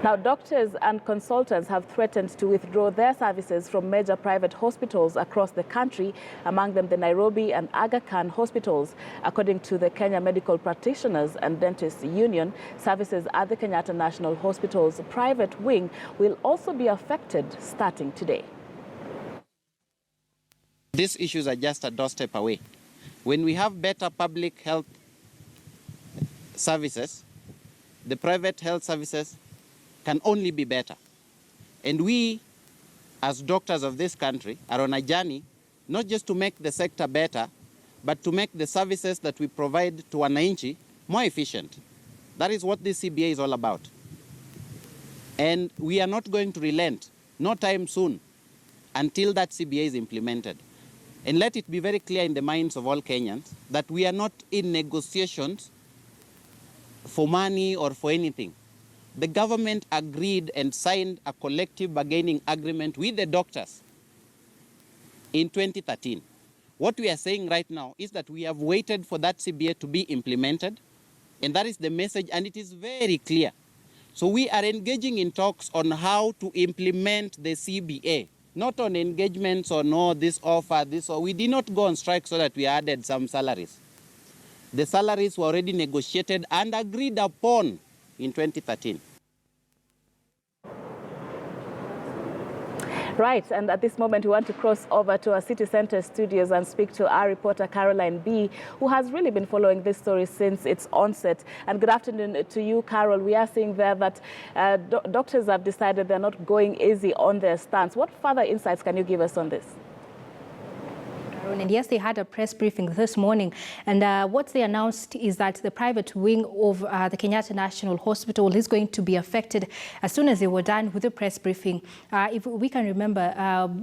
Now, doctors and consultants have threatened to withdraw their services from major private hospitals across the country, among them the Nairobi and Aga Khan hospitals. According to the Kenya Medical Practitioners and Dentists Union, services at the Kenyatta National Hospital's private wing will also be affected starting today. These issues are just a doorstep away. When we have better public health services, the private health services can only be better. And we, as doctors of this country, are on a journey not just to make the sector better, but to make the services that we provide to wananchi more efficient. That is what this CBA is all about. And we are not going to relent, no time soon, until that CBA is implemented. And let it be very clear in the minds of all Kenyans that we are not in negotiations for money or for anything. The government agreed and signed a collective bargaining agreement with the doctors in 2013. What we are saying right now is that we have waited for that CBA to be implemented, and that is the message, and it is very clear. So we are engaging in talks on how to implement the CBA, not on engagements on this offer, this, or we did not go on strike so that we added some salaries. The salaries were already negotiated and agreed upon in 2013. Right, and at this moment we want to cross over to our city center studios and speak to our reporter Caroline B, who has really been following this story since its onset. And good afternoon to you, Carol. We are seeing there that doctors have decided they're not going easy on their stance. What further insights can you give us on this? And yes, they had a press briefing this morning, and what they announced is that the private wing of the Kenyatta National Hospital is going to be affected as soon as they were done with the press briefing. If we can remember,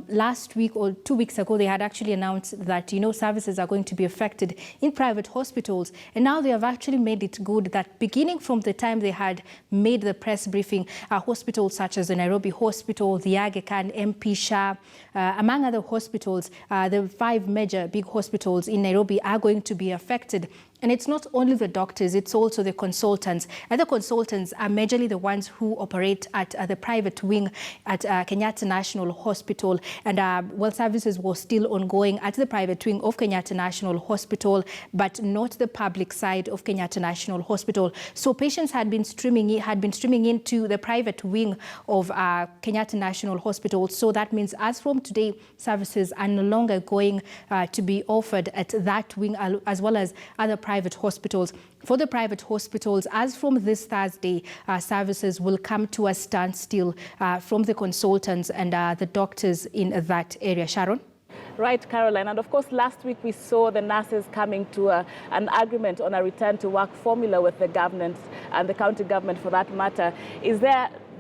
last week or 2 weeks ago, they had actually announced that, services are going to be affected in private hospitals. And now they have actually made it good that beginning from the time they had made the press briefing, hospitals such as the Nairobi Hospital, the Aga Khan, MP Shah, among other hospitals, the 5 major big hospitals in Nairobi are going to be affected. And it's not only the doctors, it's also the consultants. And the consultants are majorly the ones who operate at the private wing at Kenyatta National Hospital. And well, services were still ongoing at the private wing of Kenyatta National Hospital, but not the public side of Kenyatta National Hospital. So patients had been streaming into the private wing of Kenyatta National Hospital. So that means as from today, services are no longer going to be offered at that wing, as well as other private hospitals. For the private hospitals, as from this Thursday, services will come to a standstill from the consultants and the doctors in that area. Sharon? Right, Caroline. And of course, last week we saw the nurses coming to an agreement on a return to work formula with the government and the county government for that matter.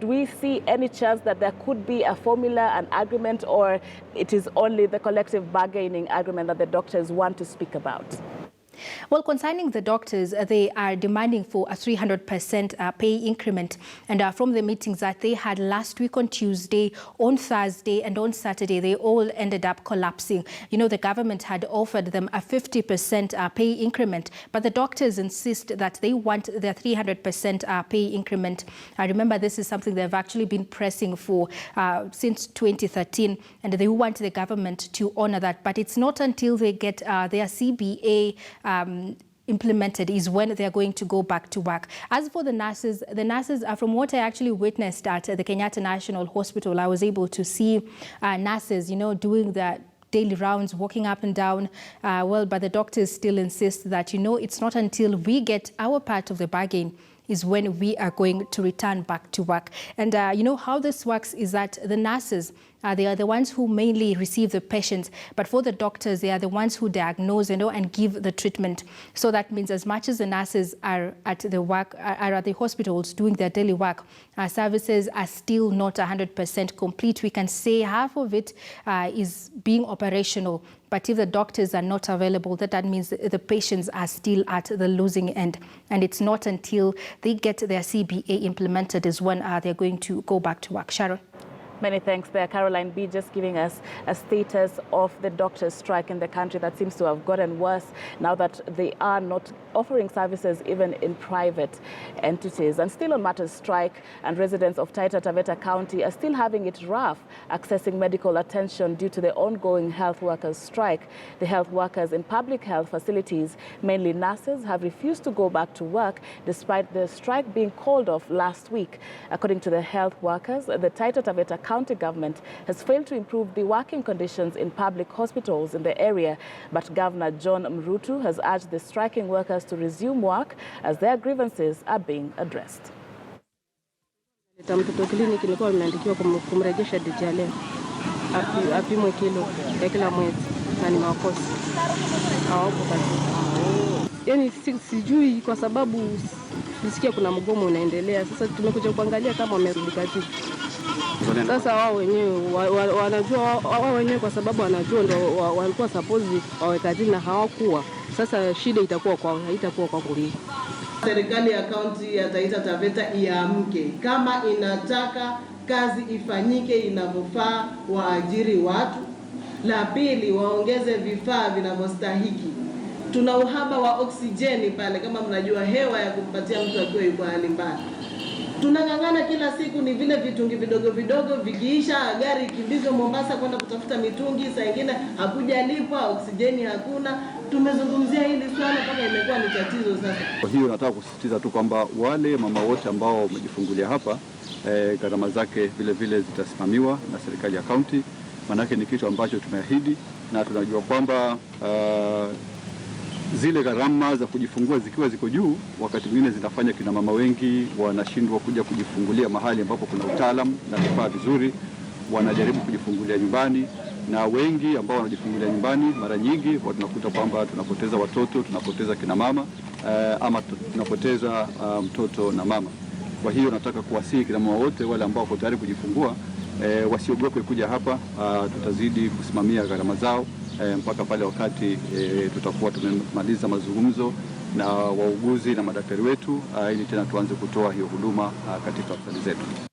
Do we see any chance that there could be a formula, an agreement, or it is only the collective bargaining agreement that the doctors want to speak about? Well, concerning the doctors, they are demanding for a 300% pay increment. And from the meetings that they had last week on Tuesday, on Thursday and on Saturday, they all ended up collapsing. The government had offered them a 50% pay increment, but the doctors insist that they want their 300% pay increment. I remember this is something they've actually been pressing for since 2013, and they want the government to honor that. But it's not until they get their CBA implemented is when they're going to go back to work. As for the nurses, from what I actually witnessed at the Kenyatta National Hospital, I was able to see nurses, doing the daily rounds, walking up and down. But the doctors still insist that, it's not until we get our part of the bargain is when we are going to return back to work. And how this works is that the nurses, they are the ones who mainly receive the patients, but for the doctors, they are the ones who diagnose, and give the treatment. So that means as much as the nurses are at the hospitals doing their daily work, services are still not 100% complete. We can say half of it is being operational. But if the doctors are not available, that means the patients are still at the losing end. And it's not until they get their CBA implemented is when they're going to go back to work. Sharon? Many thanks there, Caroline B, just giving us a status of the doctors' strike in the country that seems to have gotten worse now that they are not offering services even in private entities. And still on matters strike, and residents of Taita Taveta County are still having it rough accessing medical attention due to the ongoing health workers strike. The health workers in public health facilities, mainly nurses, have refused to go back to work despite the strike being called off last week. According to the health workers, the Taita Taveta County government has failed to improve the working conditions in public hospitals in the area, but Governor John Mrutu has urged the striking workers to resume work as their grievances are being addressed. Mtoto kliniki nilikuwa nimeandikiwa kumrejesha date leo. Apimwe kilo ya kila mwezi na ni makosa. Hawapo kazi. Yaani sijui kwa sababu nisikia kuna mgomo unaendelea. Sasa tumekuja kuangalia kama wamerudi kazi. Sasa wao wenyewe wanajua wao wenyewe kwa sababu wanajua ndio walikuwa suppose wawe kazi na hawakuwa. Sasa shida itakuwa kwao, haitakuwa kwa kuni. Serikali ya kaunti ya Taita Taveta iamke, kama inataka kazi ifanyike inavyofaa, waajiri watu. La pili, waongeze vifaa vinavyostahiki. Tuna uhaba wa oksijeni pale, kama mnajua, hewa ya kumpatia mtu akiwa yuko hali mbaya. Tunang'ang'ana kila siku, ni vile vitungi vidogo vidogo, vikiisha gari kimbizwe Mombasa kwenda kutafuta mitungi, saa nyingine hakujalipwa, oksijeni hakuna. Tumezungumzia hili swala kama imekuwa ni tatizo sasa. Kwa hiyo nataka kusisitiza tu kwamba wale mama wote ambao wamejifungulia hapa, gharama zake vile vile zitasimamiwa na serikali ya kaunti, manake ni kitu ambacho tumeahidi, na tunajua kwamba zile gharama za kujifungua zikiwa ziko juu, wakati mwingine zinafanya kina mama wengi wanashindwa kuja kujifungulia mahali ambapo kuna utaalamu na vifaa vizuri, wanajaribu kujifungulia nyumbani, na wengi ambao wanajifungulia nyumbani mara nyingi tunakuta kwamba tunapoteza watoto, tunapoteza kina mama ama tunapoteza mtoto na mama. Kwa hiyo nataka kuwasihi kina mama wote wale ambao wako tayari kujifungua wasiogope kuja hapa. Tutazidi kusimamia gharama zao mpaka pale wakati tutakuwa tumemaliza mazungumzo na wauguzi na madaktari wetu ili tena tuanze kutoa hiyo huduma katika hospitali zetu.